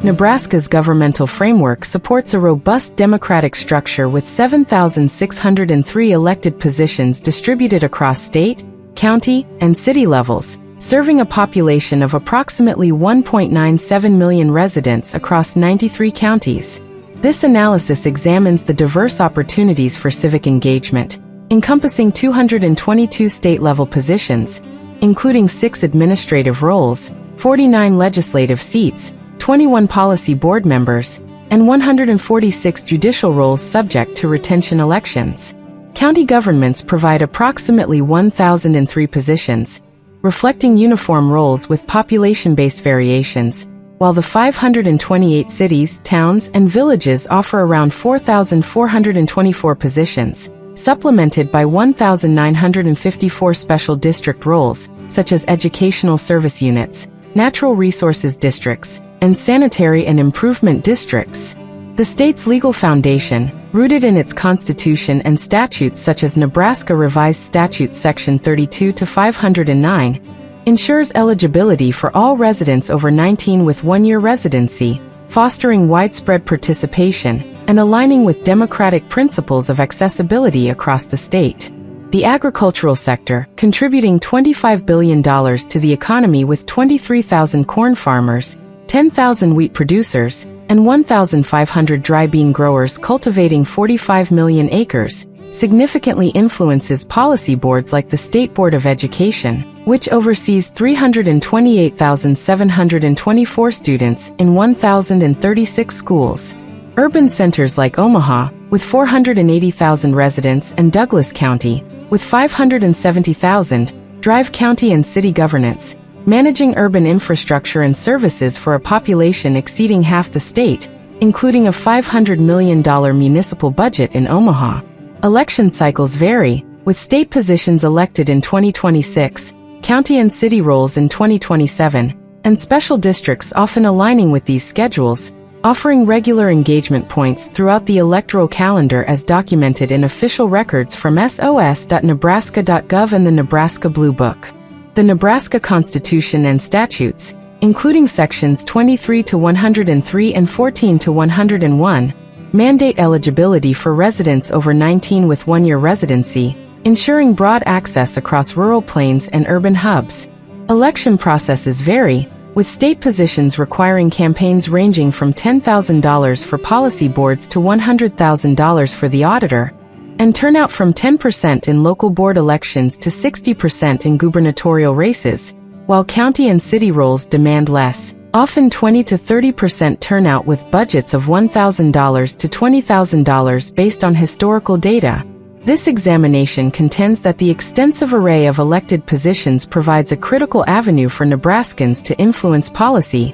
Nebraska's governmental framework supports a robust democratic structure with 7,603 elected positions distributed across state, county, and city levels, serving a population of approximately 1.97 million residents across 93 counties. This analysis examines the diverse opportunities for civic engagement, encompassing 222 state-level positions, including 6 administrative roles, 49 legislative seats, 21 policy board members, and 146 judicial roles subject to retention elections. County governments provide approximately 1,003 positions, reflecting uniform roles with population-based variations, while the 528 cities, towns, and villages offer around 4,424 positions, supplemented by 1,954 special district roles, such as educational service units, natural resources districts, and sanitary and improvement districts. The state's legal foundation, rooted in its constitution and statutes such as Nebraska Revised Statutes Section 32 to 509, ensures eligibility for all residents over 19 with one-year residency, fostering widespread participation and aligning with democratic principles of accessibility across the state. The agricultural sector, contributing $25 billion to the economy with 23,000 corn farmers, 10,000 wheat producers, and 1,500 dry bean growers cultivating 45 million acres, significantly influences policy boards like the State Board of Education, which oversees 328,724 students in 1,036 schools. Urban centers like Omaha, with 480,000 residents, and Douglas County, with 570,000, drive county and city governance, managing urban infrastructure and services for a population exceeding half the state, including a $500 million municipal budget in Omaha. Election cycles vary, with state positions elected in 2026, county and city roles in 2027, and special districts often aligning with these schedules, offering regular engagement points throughout the electoral calendar as documented in official records from sos.nebraska.gov and the Nebraska Blue Book. The Nebraska Constitution and statutes, including sections 23 to 103 and 14 to 101, mandate eligibility for residents over 19 with one-year residency, ensuring broad access across rural plains and urban hubs. Election processes vary, with state positions requiring campaigns ranging from $10,000 for policy boards to $100,000 for the auditor, and turnout from 10% in local board elections to 60% in gubernatorial races, while county and city roles demand less, often 20 to 30% turnout with budgets of $1,000 to $20,000 based on historical data. This examination contends that the extensive array of elected positions provides a critical avenue for Nebraskans to influence policy,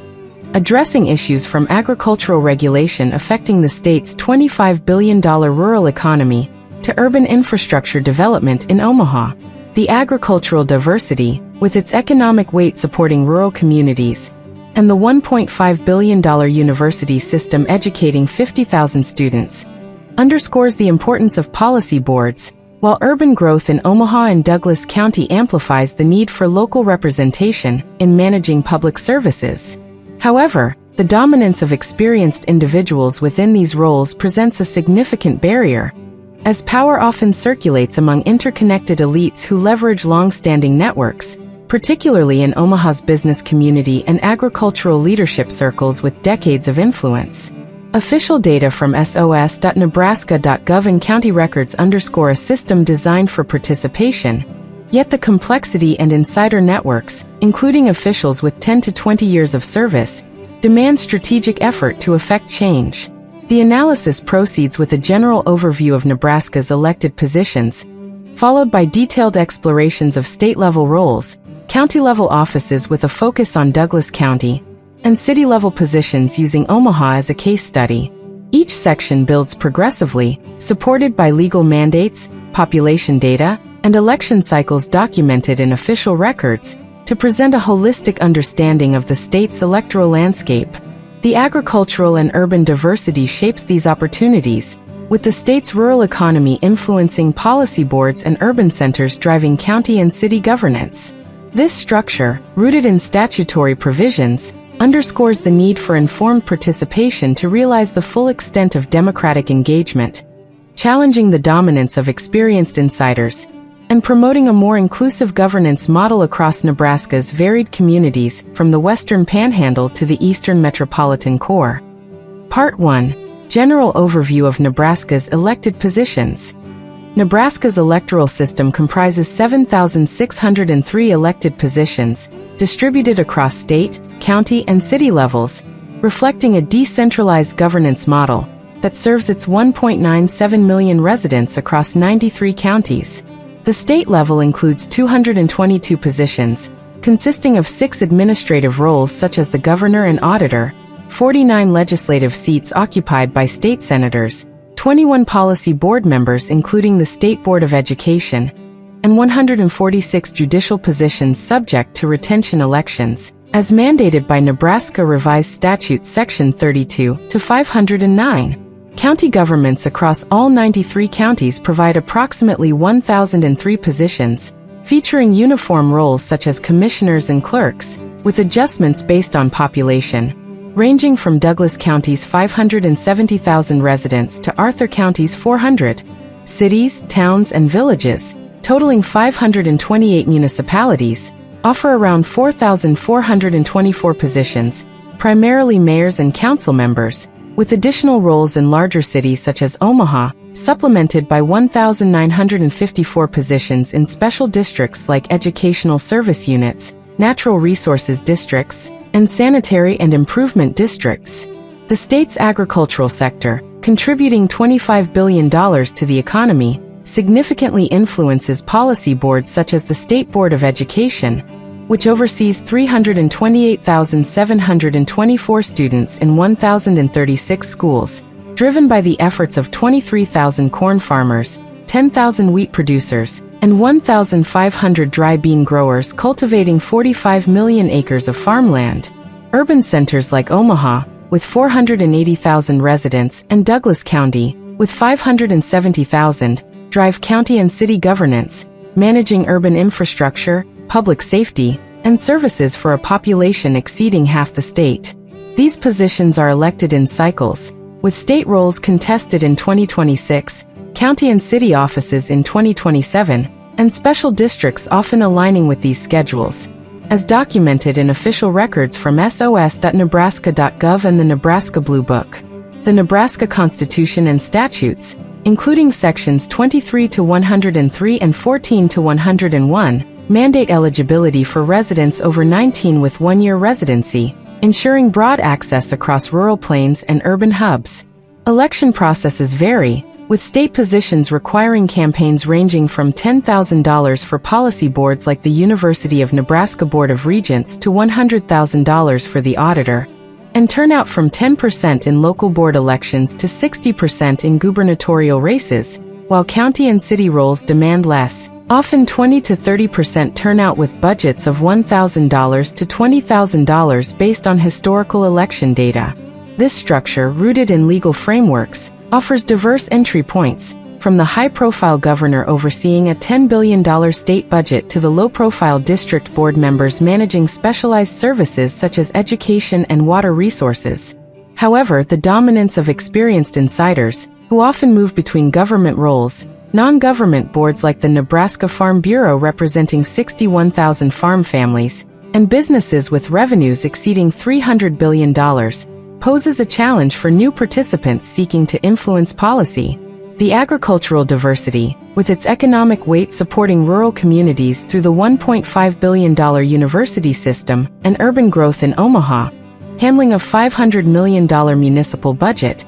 addressing issues from agricultural regulation affecting the state's $25 billion rural economy to urban infrastructure development in Omaha. The agricultural diversity, with its economic weight supporting rural communities, and the $1.5 billion university system educating 50,000 students, underscores the importance of policy boards, while urban growth in Omaha and Douglas County amplifies the need for local representation in managing public services. However, the dominance of experienced individuals within these roles presents a significant barrier, as power often circulates among interconnected elites who leverage long-standing networks, particularly in Omaha's business community and agricultural leadership circles with decades of influence. Official data from sos.nebraska.gov and county records underscore a system designed for participation, yet the complexity and insider networks, including officials with 10 to 20 years of service, demand strategic effort to effect change. The analysis proceeds with a general overview of Nebraska's elected positions, followed by detailed explorations of state-level roles, county-level offices with a focus on Douglas County, and city-level positions using Omaha as a case study. Each section builds progressively, supported by legal mandates, population data, and election cycles documented in official records, to present a holistic understanding of the state's electoral landscape. The agricultural and urban diversity shapes these opportunities, with the state's rural economy influencing policy boards and urban centers driving county and city governance. This structure, rooted in statutory provisions, underscores the need for informed participation to realize the full extent of democratic engagement, challenging the dominance of experienced insiders, and promoting a more inclusive governance model across Nebraska's varied communities, from the Western Panhandle to the Eastern Metropolitan Core. Part 1. General Overview of Nebraska's elected positions. Nebraska's electoral system comprises 7,603 elected positions, distributed across state, county, and city levels, reflecting a decentralized governance model that serves its 1.97 million residents across 93 counties. The state level includes 222 positions, consisting of 6 administrative roles such as the governor and auditor, 49 legislative seats occupied by state senators, 21 policy board members including the State Board of Education, and 146 judicial positions subject to retention elections, as mandated by Nebraska Revised Statute Section 32 to 509. County governments across all 93 counties provide approximately 1,003 positions, featuring uniform roles such as commissioners and clerks, with adjustments based on population, ranging from Douglas County's 570,000 residents to Arthur County's 400. Cities, towns, and villages, totaling 528 municipalities, offer around 4,424 positions, primarily mayors and council members, with additional roles in larger cities such as Omaha, supplemented by 1,954 positions in special districts like educational service units, natural resources districts, and sanitary and improvement districts. The state's agricultural sector, contributing $25 billion to the economy, significantly influences policy boards such as the State Board of Education, which oversees 328,724 students in 1,036 schools, driven by the efforts of 23,000 corn farmers, 10,000 wheat producers, and 1,500 dry bean growers cultivating 45 million acres of farmland. Urban centers like Omaha, with 480,000 residents, and Douglas County, with 570,000, drive county and city governance, managing urban infrastructure, public safety, and services for a population exceeding half the state. These positions are elected in cycles, with state roles contested in 2026, county and city offices in 2027, and special districts often aligning with these schedules, as documented in official records from sos.nebraska.gov and the Nebraska Blue Book. The Nebraska Constitution and statutes, including sections 23 to 103 and 14 to 101, mandate eligibility for residents over 19 with 1-year residency, ensuring broad access across rural plains and urban hubs. Election processes vary, with state positions requiring campaigns ranging from $10,000 for policy boards like the University of Nebraska Board of Regents to $100,000 for the auditor, and turnout from 10% in local board elections to 60% in gubernatorial races, while county and city roles demand less, often 20 to 30% turnout with budgets of $1,000 to $20,000 based on historical election data. This structure, rooted in legal frameworks, offers diverse entry points, from the high-profile governor overseeing a $10 billion state budget to the low-profile district board members managing specialized services such as education and water resources. However, the dominance of experienced insiders, who often move between government roles, non-government boards like the Nebraska Farm Bureau representing 61,000 farm families, and businesses with revenues exceeding $300 billion, poses a challenge for new participants seeking to influence policy. The agricultural diversity, with its economic weight supporting rural communities through the $1.5 billion university system, and urban growth in Omaha, handling a $500 million municipal budget,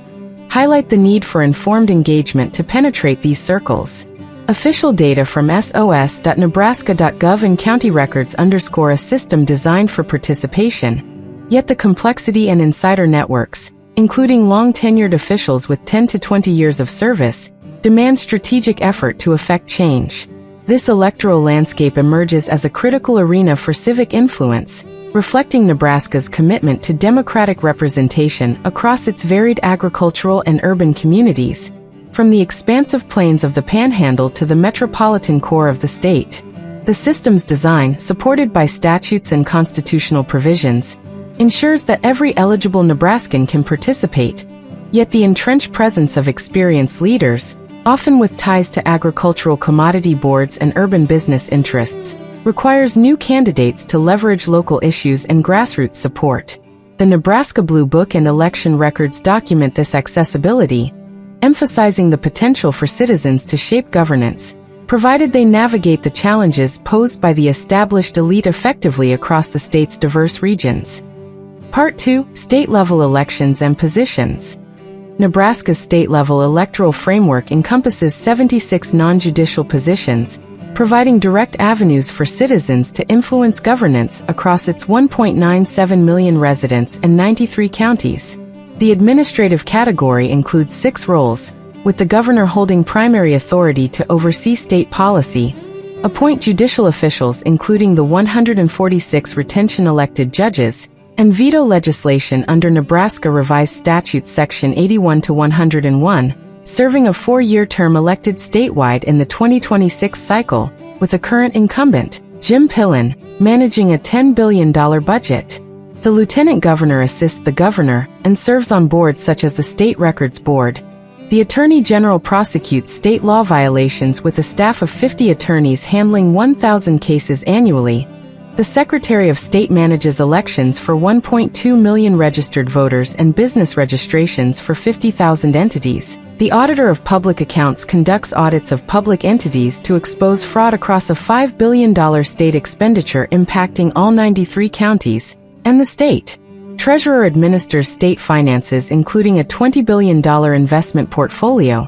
highlight the need for informed engagement to penetrate these circles. Official data from sos.nebraska.gov and county records underscore a system designed for participation. Yet the complexity and insider networks, including long-tenured officials with 10 to 20 years of service, demand strategic effort to effect change. This electoral landscape emerges as a critical arena for civic influence, reflecting Nebraska's commitment to democratic representation across its varied agricultural and urban communities, from the expansive plains of the Panhandle to the metropolitan core of the state. The system's design, supported by statutes and constitutional provisions, ensures that every eligible Nebraskan can participate, yet the entrenched presence of experienced leaders, often with ties to agricultural commodity boards and urban business interests, requires new candidates to leverage local issues and grassroots support. The Nebraska Blue Book and election records document this accessibility, emphasizing the potential for citizens to shape governance, provided they navigate the challenges posed by the established elite effectively across the state's diverse regions. Part 2: State-level elections and positions. Nebraska's state-level electoral framework encompasses 76 non-judicial positions, providing direct avenues for citizens to influence governance across its 1.97 million residents and 93 counties. The administrative category includes 6 roles, with the governor holding primary authority to oversee state policy, appoint judicial officials including the 146 retention-elected judges, and veto legislation under Nebraska Revised Statutes Section 81-101, serving a 4-year term elected statewide in the 2026 cycle, with the current incumbent, Jim Pillen, managing a $10 billion budget. The lieutenant governor assists the governor and serves on boards such as the State Records Board. The Attorney General prosecutes state law violations with a staff of 50 attorneys handling 1,000 cases annually. The Secretary of State manages elections for 1.2 million registered voters and business registrations for 50,000 entities. The Auditor of Public Accounts conducts audits of public entities to expose fraud across a $5 billion state expenditure impacting all 93 counties, and the state. Treasurer administers state finances including a $20 billion investment portfolio.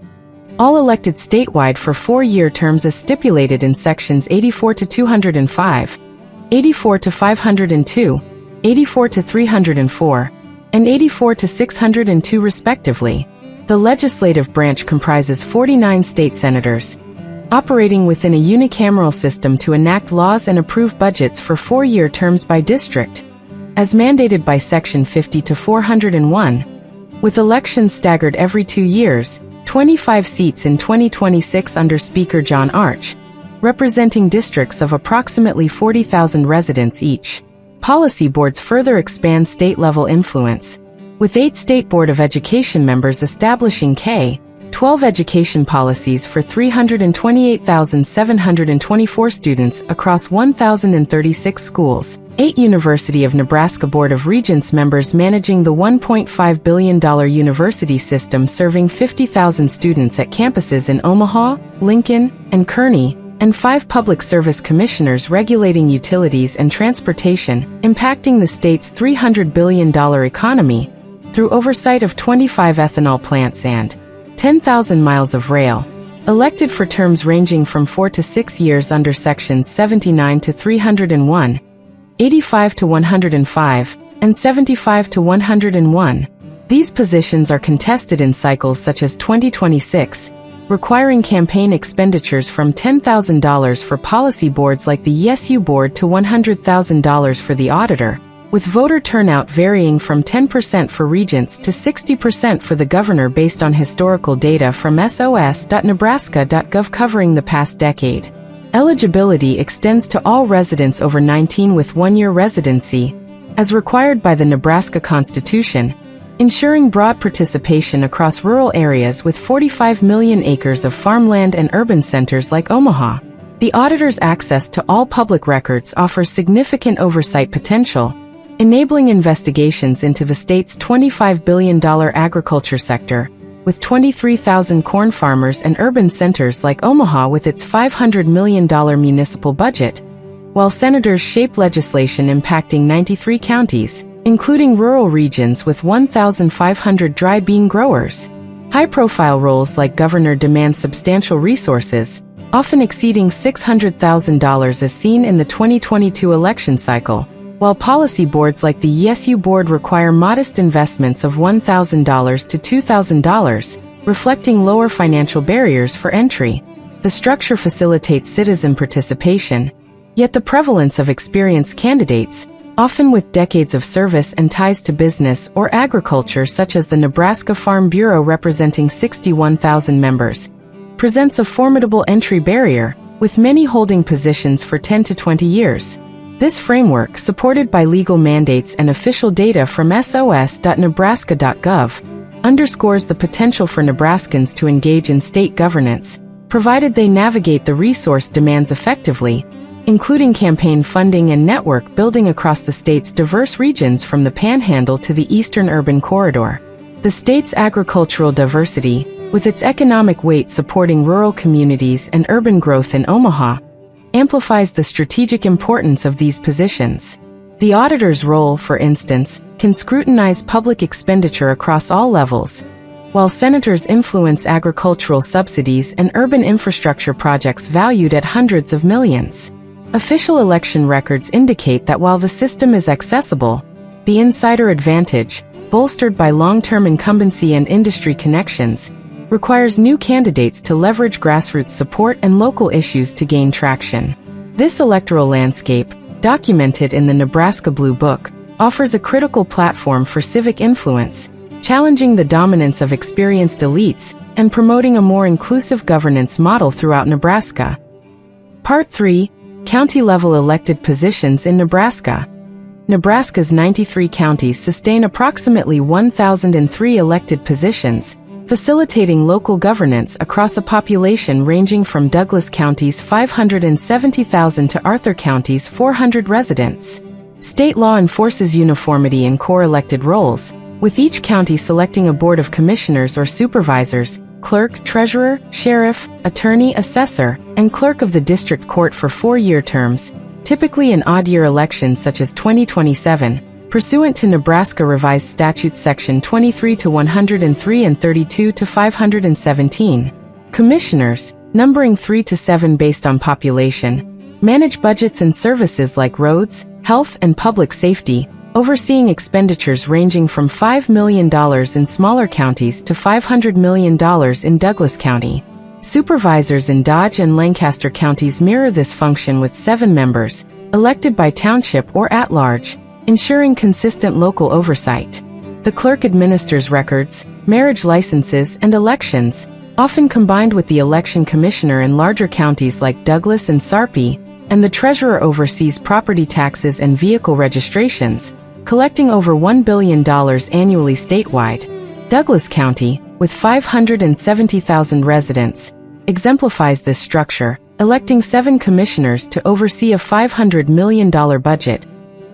All elected statewide for 4-year terms as stipulated in Sections 84-205, 84-502, 84-304, and 84-602 respectively. The legislative branch comprises 49 state senators, operating within a unicameral system to enact laws and approve budgets for 4-year terms by district, as mandated by Section 50-401, with elections staggered every 2 years, 25 seats in 2026 under Speaker John Arch, representing districts of approximately 40,000 residents each. Policy boards further expand state-level influence, with 8 State Board of Education members establishing K-12 education policies for 328,724 students across 1,036 schools, 8 University of Nebraska Board of Regents members managing the $1.5 billion university system serving 50,000 students at campuses in Omaha, Lincoln, and Kearney, and 5 Public Service Commissioners regulating utilities and transportation, impacting the state's $300 billion economy, through oversight of 25 ethanol plants and 10,000 miles of rail, elected for terms ranging from 4 to 6 years under Sections 79-301, 85-105, and 75-101. These positions are contested in cycles such as 2026, requiring campaign expenditures from $10,000 for policy boards like the ESU Board to $100,000 for the auditor, with voter turnout varying from 10% for regents to 60% for the governor based on historical data from sos.nebraska.gov covering the past decade. Eligibility extends to all residents over 19 with 1-year residency, as required by the Nebraska Constitution, ensuring broad participation across rural areas with 45 million acres of farmland and urban centers like Omaha. The auditor's access to all public records offers significant oversight potential, enabling investigations into the state's $25 billion agriculture sector, with 23,000 corn farmers and urban centers like Omaha with its $500 million municipal budget, while senators shape legislation impacting 93 counties, including rural regions with 1,500 dry bean growers. High-profile roles like governor demand substantial resources, often exceeding $600,000 as seen in the 2022 election cycle, while policy boards like the ESU Board require modest investments of $1,000 to $2,000, reflecting lower financial barriers for entry. The structure facilitates citizen participation, yet the prevalence of experienced candidates, often with decades of service and ties to business or agriculture such as the Nebraska Farm Bureau representing 61,000 members, presents a formidable entry barrier, with many holding positions for 10 to 20 years. This framework, supported by legal mandates and official data from sos.nebraska.gov, underscores the potential for Nebraskans to engage in state governance, provided they navigate the resource demands effectively, including campaign funding and network building across the state's diverse regions from the Panhandle to the Eastern Urban Corridor. The state's agricultural diversity, with its economic weight supporting rural communities and urban growth in Omaha, amplifies the strategic importance of these positions. The auditor's role, for instance, can scrutinize public expenditure across all levels, while senators influence agricultural subsidies and urban infrastructure projects valued at hundreds of millions. Official election records indicate that while the system is accessible, the insider advantage, bolstered by long-term incumbency and industry connections, requires new candidates to leverage grassroots support and local issues to gain traction. This electoral landscape, documented in the Nebraska Blue Book, offers a critical platform for civic influence, challenging the dominance of experienced elites and promoting a more inclusive governance model throughout Nebraska. Part 3. County-level elected positions in Nebraska. Nebraska's 93 counties sustain approximately 1,003 elected positions, facilitating local governance across a population ranging from Douglas County's 570,000 to Arthur County's 400 residents. State law enforces uniformity in core elected roles, with each county selecting a board of commissioners or supervisors, clerk, treasurer, sheriff, attorney, assessor, and clerk of the district court for 4-year terms, typically in odd-year elections such as 2027, pursuant to Nebraska Revised Statutes Section 23 to 103 and 32 to 517. Commissioners, numbering 3 to 7 based on population, manage budgets and services like roads, health, and public safety, overseeing expenditures ranging from $5 million in smaller counties to $500 million in Douglas County. Supervisors in Dodge and Lancaster counties mirror this function with 7 members, elected by township or at-large, ensuring consistent local oversight. The clerk administers records, marriage licenses, and elections, often combined with the election commissioner in larger counties like Douglas and Sarpy, and the treasurer oversees property taxes and vehicle registrations, collecting over $1 billion annually statewide. Douglas County, with 570,000 residents, exemplifies this structure, electing 7 commissioners to oversee a $500 million budget,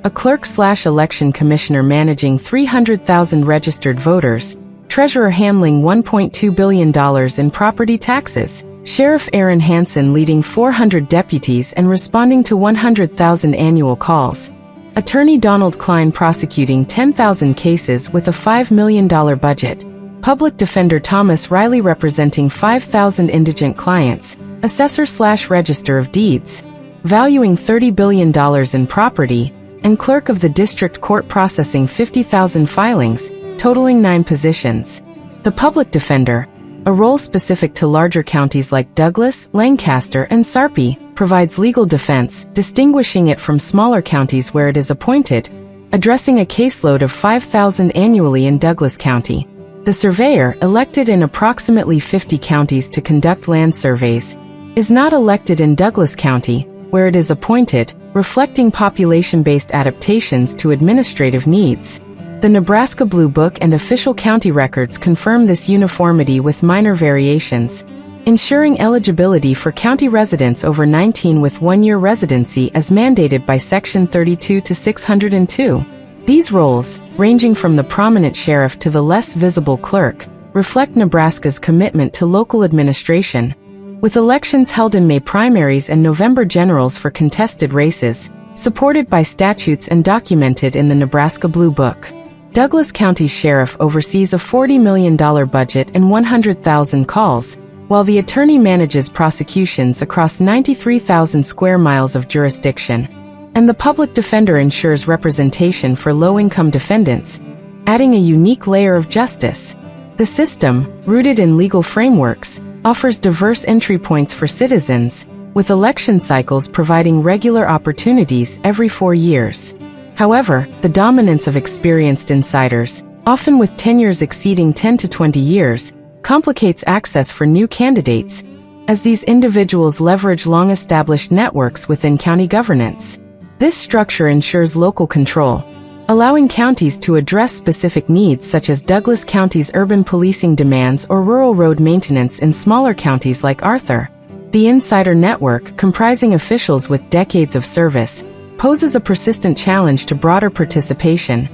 a clerk/election commissioner managing 300,000 registered voters, treasurer handling $1.2 billion in property taxes, Sheriff Aaron Hansen leading 400 deputies and responding to 100,000 annual calls, Attorney Donald Klein prosecuting 10,000 cases with a $5 million budget, Public Defender Thomas Riley representing 5,000 indigent clients, Assessor/Register of Deeds, valuing $30 billion in property, and Clerk of the District Court processing 50,000 filings, totaling 9 positions. The Public Defender, a role specific to larger counties like Douglas, Lancaster, and Sarpy, provides legal defense, distinguishing it from smaller counties where it is appointed, addressing a caseload of 5,000 annually in Douglas County. The Surveyor, elected in approximately 50 counties to conduct land surveys, is not elected in Douglas County, where it is appointed, reflecting population-based adaptations to administrative needs. The Nebraska Blue Book and official county records confirm this uniformity with minor variations, ensuring eligibility for county residents over 19 with 1-year residency as mandated by Section 32 to 602. These roles, ranging from the prominent sheriff to the less visible clerk, reflect Nebraska's commitment to local administration, with elections held in May primaries and November generals for contested races, supported by statutes and documented in the Nebraska Blue Book. Douglas County's sheriff oversees a $40 million budget and 100,000 calls, while the attorney manages prosecutions across 93,000 square miles of jurisdiction, and the public defender ensures representation for low-income defendants, adding a unique layer of justice. The system, rooted in legal frameworks, offers diverse entry points for citizens, with election cycles providing regular opportunities every 4 years. However, the dominance of experienced insiders, often with tenures exceeding 10 to 20 years, complicates access for new candidates, as these individuals leverage long-established networks within county governance. This structure ensures local control, allowing counties to address specific needs such as Douglas County's urban policing demands or rural road maintenance in smaller counties like Arthur. The insider network, comprising officials with decades of service, poses a persistent challenge to broader participation,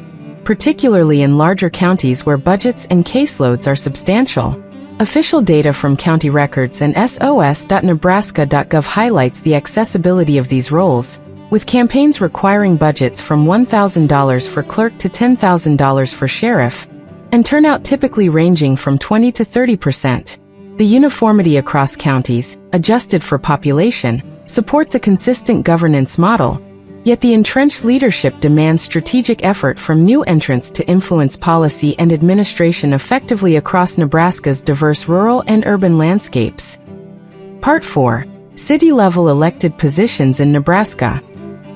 particularly in larger counties where budgets and caseloads are substantial. Official data from county records and sos.nebraska.gov highlights the accessibility of these roles, with campaigns requiring budgets from $1,000 for clerk to $10,000 for sheriff, and turnout typically ranging from 20 to 30%. The uniformity across counties, adjusted for population, supports a consistent governance model, yet the entrenched leadership demands strategic effort from new entrants to influence policy and administration effectively across Nebraska's diverse rural and urban landscapes. Part 4. City-level elected positions in Nebraska.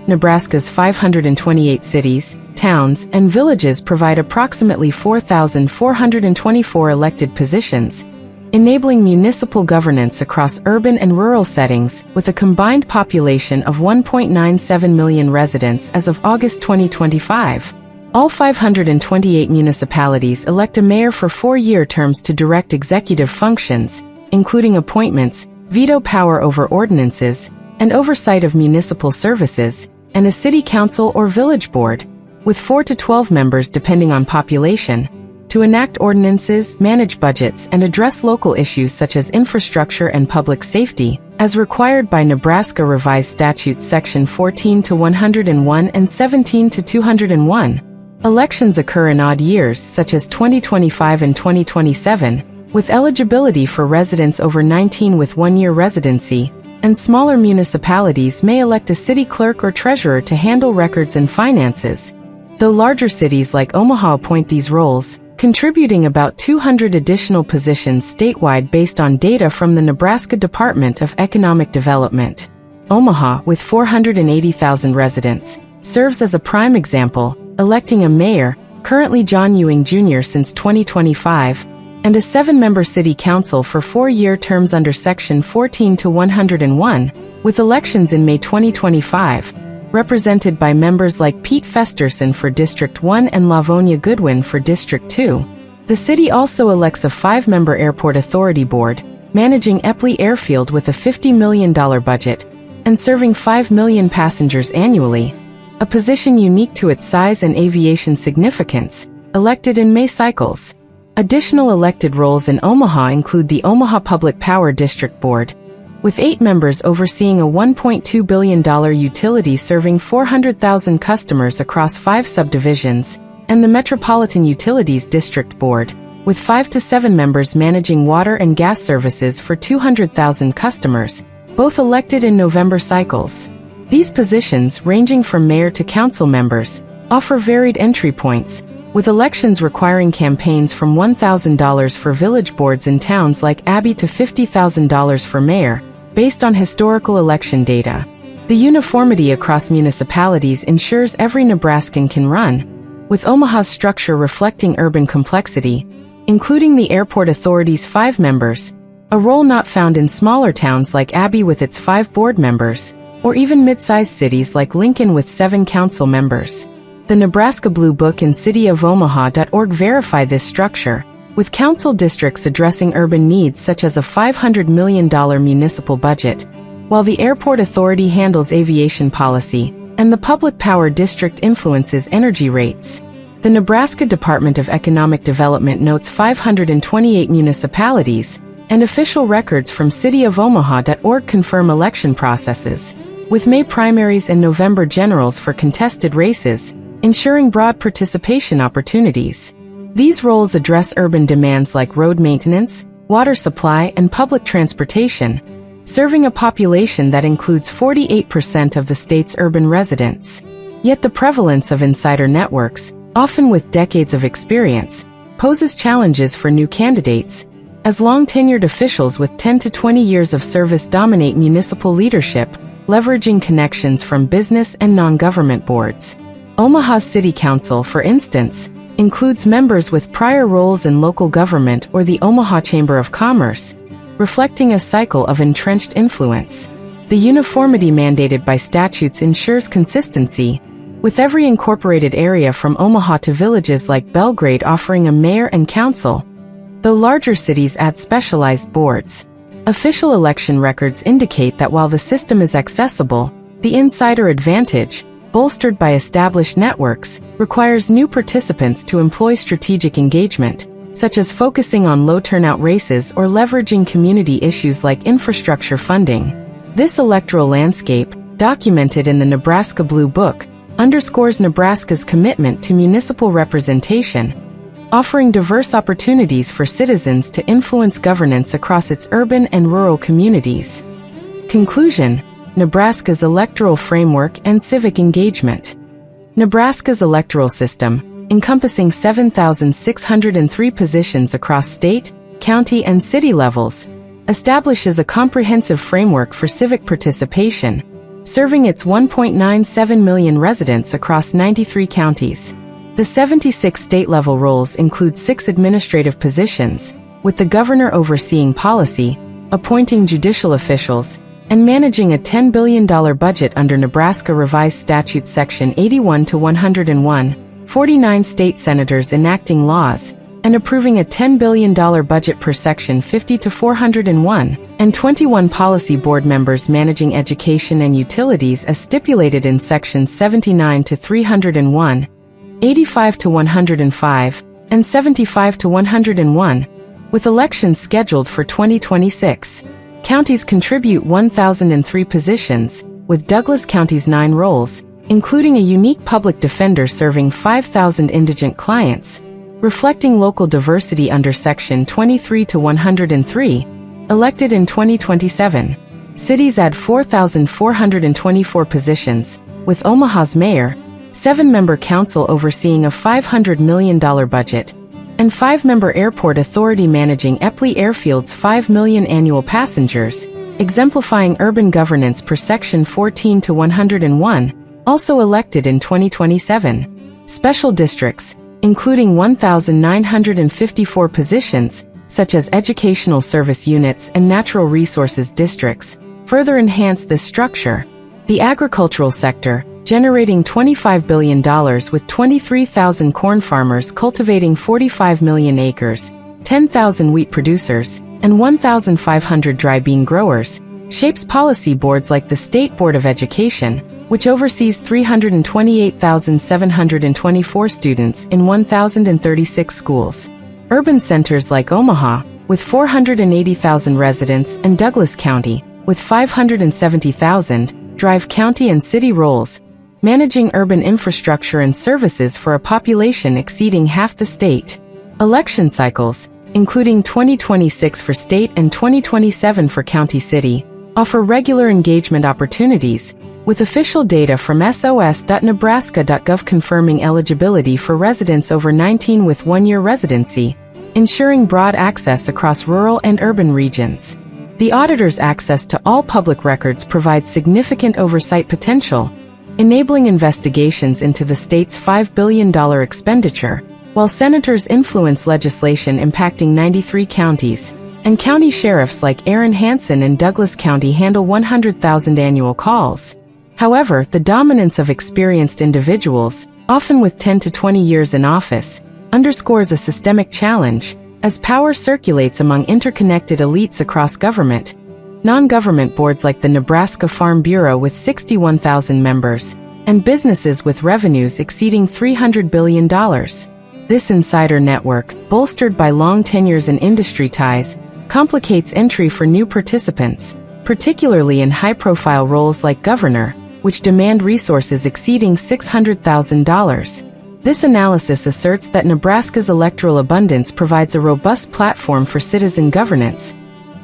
Nebraska's 528 cities, towns, and villages provide approximately 4,424 elected positions, enabling municipal governance across urban and rural settings, with a combined population of 1.97 million residents as of August 2025. All 528 municipalities elect a mayor for 4-year terms to direct executive functions, including appointments, veto power over ordinances, and oversight of municipal services, and a city council or village board, with 4 to 12 members depending on population, to enact ordinances, manage budgets, and address local issues such as infrastructure and public safety, as required by Nebraska Revised Statutes Section 14 to 101 and 17 to 201. Elections occur in odd years such as 2025 and 2027, with eligibility for residents over 19 with 1-year residency, and smaller municipalities may elect a city clerk or treasurer to handle records and finances, though larger cities like Omaha appoint these roles, contributing about 200 additional positions statewide based on data from the Nebraska Department of Economic Development. Omaha, with 480,000 residents, serves as a prime example, electing a mayor, currently John Ewing Jr. since 2025, and a 7-member city council for 4-year terms under Section 14 to 101, with elections in May 2025, represented by members like Pete Festerson for District 1 and Lavonia Goodwin for District 2. The city also elects a 5-member airport authority board, managing Epley Airfield with a $50 million budget, and serving 5 million passengers annually, a position unique to its size and aviation significance, elected in May cycles. Additional elected roles in Omaha include the Omaha Public Power District Board, with 8 members overseeing a $1.2 billion utility serving 400,000 customers across 5 subdivisions, and the Metropolitan Utilities District Board, with 5 to 7 members managing water and gas services for 200,000 customers, both elected in November cycles. These positions, ranging from mayor to council members, offer varied entry points, with elections requiring campaigns from $1,000 for village boards in towns like Abbey to $50,000 for mayor, based on historical election data. The uniformity across municipalities ensures every Nebraskan can run, with Omaha's structure reflecting urban complexity, including the Airport Authority's 5 members, a role not found in smaller towns like Abbey with its 5 board members, or even mid-sized cities like Lincoln with 7 council members. The Nebraska Blue Book and cityofomaha.org verify this structure, with council districts addressing urban needs such as a $500 million municipal budget, while the Airport Authority handles aviation policy, and the Public Power District influences energy rates. The Nebraska Department of Economic Development notes 528 municipalities, and official records from cityofomaha.org confirm election processes, with May primaries and November generals for contested races, ensuring broad participation opportunities. These roles address urban demands like road maintenance, water supply, and public transportation, serving a population that includes 48% of the state's urban residents. Yet the prevalence of insider networks, often with decades of experience, poses challenges for new candidates, as long-tenured officials with 10 to 20 years of service dominate municipal leadership, leveraging connections from business and non-government boards. Omaha's City Council, for instance, includes members with prior roles in local government or the Omaha Chamber of Commerce, reflecting a cycle of entrenched influence. The uniformity mandated by statutes ensures consistency, with every incorporated area from Omaha to villages like Belgrade offering a mayor and council, though larger cities add specialized boards. Official election records indicate that while the system is accessible, the insider advantage, bolstered by established networks, requires new participants to employ strategic engagement, such as focusing on low-turnout races or leveraging community issues like infrastructure funding. This electoral landscape, documented in the Nebraska Blue Book, underscores Nebraska's commitment to municipal representation, offering diverse opportunities for citizens to influence governance across its urban and rural communities. Conclusion: Nebraska's electoral framework and civic engagement. Nebraska's electoral system, encompassing 7,603 positions across state, county, and city levels, establishes a comprehensive framework for civic participation, serving its 1.97 million residents across 93 counties. The 76 state-level roles include 6 administrative positions, with the governor overseeing policy, appointing judicial officials, and managing a $10 billion budget under Nebraska Revised Statute Section 81 to 101, 49 state senators enacting laws, and approving a $10 billion budget per Section 50 to 401, and 21 policy board members managing education and utilities as stipulated in Sections 79 to 301, 85 to 105, and 75 to 101, with elections scheduled for 2026. Counties contribute 1,003 positions, with Douglas County's 9 roles, including a unique public defender serving 5,000 indigent clients, reflecting local diversity under Section 23 to 103, elected in 2027. Cities add 4,424 positions, with Omaha's mayor, 7-member council overseeing a $500 million budget, and 5-member airport authority managing Epley Airfield's 5 million annual passengers, exemplifying urban governance per Section 14 to 101, also elected in 2027. Special districts, including 1,954 positions, such as educational service units and natural resources districts, further enhance this structure. The agricultural sector, generating $25 billion with 23,000 corn farmers cultivating 45 million acres, 10,000 wheat producers, and 1,500 dry bean growers, shapes policy boards like the State Board of Education, which oversees 328,724 students in 1,036 schools. Urban centers like Omaha, with 480,000 residents, and Douglas County, with 570,000, drive county and city roles, managing urban infrastructure and services for a population exceeding half the state. Election cycles, including 2026 for state and 2027 for county-city, offer regular engagement opportunities, with official data from sos.nebraska.gov confirming eligibility for residents over 19 with 1-year residency, ensuring broad access across rural and urban regions. The auditor's access to all public records provides significant oversight potential, enabling investigations into the state's $5 billion expenditure, while senators influence legislation impacting 93 counties, and county sheriffs like Aaron Hansen in Douglas County handle 100,000 annual calls. However, the dominance of experienced individuals, often with 10 to 20 years in office, underscores a systemic challenge, as power circulates among interconnected elites across government. Non-government boards like the Nebraska Farm Bureau with 61,000 members, and businesses with revenues exceeding $300 billion. This insider network, bolstered by long tenures and industry ties, complicates entry for new participants, particularly in high-profile roles like governor, which demand resources exceeding $600,000. This analysis asserts that Nebraska's electoral abundance provides a robust platform for citizen governance,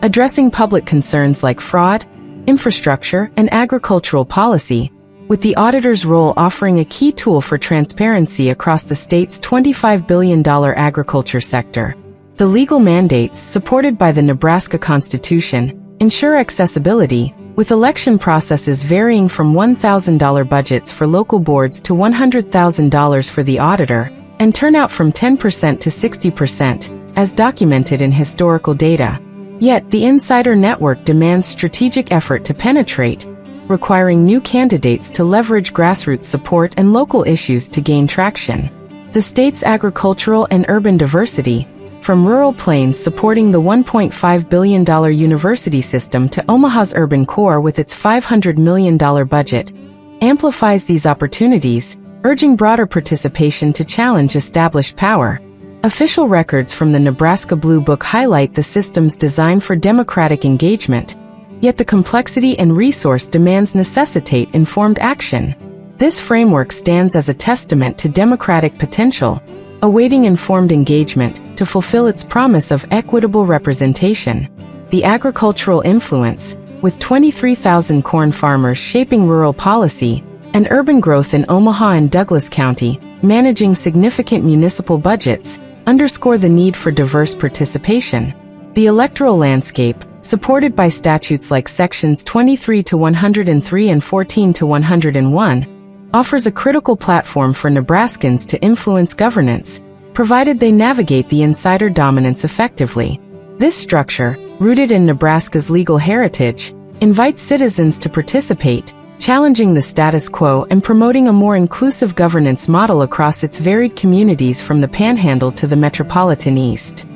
addressing public concerns like fraud, infrastructure, and agricultural policy, with the auditor's role offering a key tool for transparency across the state's $25 billion agriculture sector. The legal mandates, supported by the Nebraska Constitution, ensure accessibility, with election processes varying from $1,000 budgets for local boards to $100,000 for the auditor, and turnout from 10% to 60%, as documented in historical data. Yet, the insider network demands strategic effort to penetrate, requiring new candidates to leverage grassroots support and local issues to gain traction. The state's agricultural and urban diversity, from rural plains supporting the $1.5 billion university system to Omaha's urban core with its $500 million budget, amplifies these opportunities, urging broader participation to challenge established power. Official records from the Nebraska Blue Book highlight the system's design for democratic engagement, yet the complexity and resource demands necessitate informed action. This framework stands as a testament to democratic potential, awaiting informed engagement to fulfill its promise of equitable representation. The agricultural influence, with 23,000 corn farmers shaping rural policy, and urban growth in Omaha and Douglas County, managing significant municipal budgets, underscore the need for diverse participation. The electoral landscape, supported by statutes like Sections 23 to 103 and 14 to 101, offers a critical platform for Nebraskans to influence governance, provided they navigate the insider dominance effectively. This structure, rooted in Nebraska's legal heritage, invites citizens to participate, challenging the status quo and promoting a more inclusive governance model across its varied communities from the Panhandle to the Metropolitan East.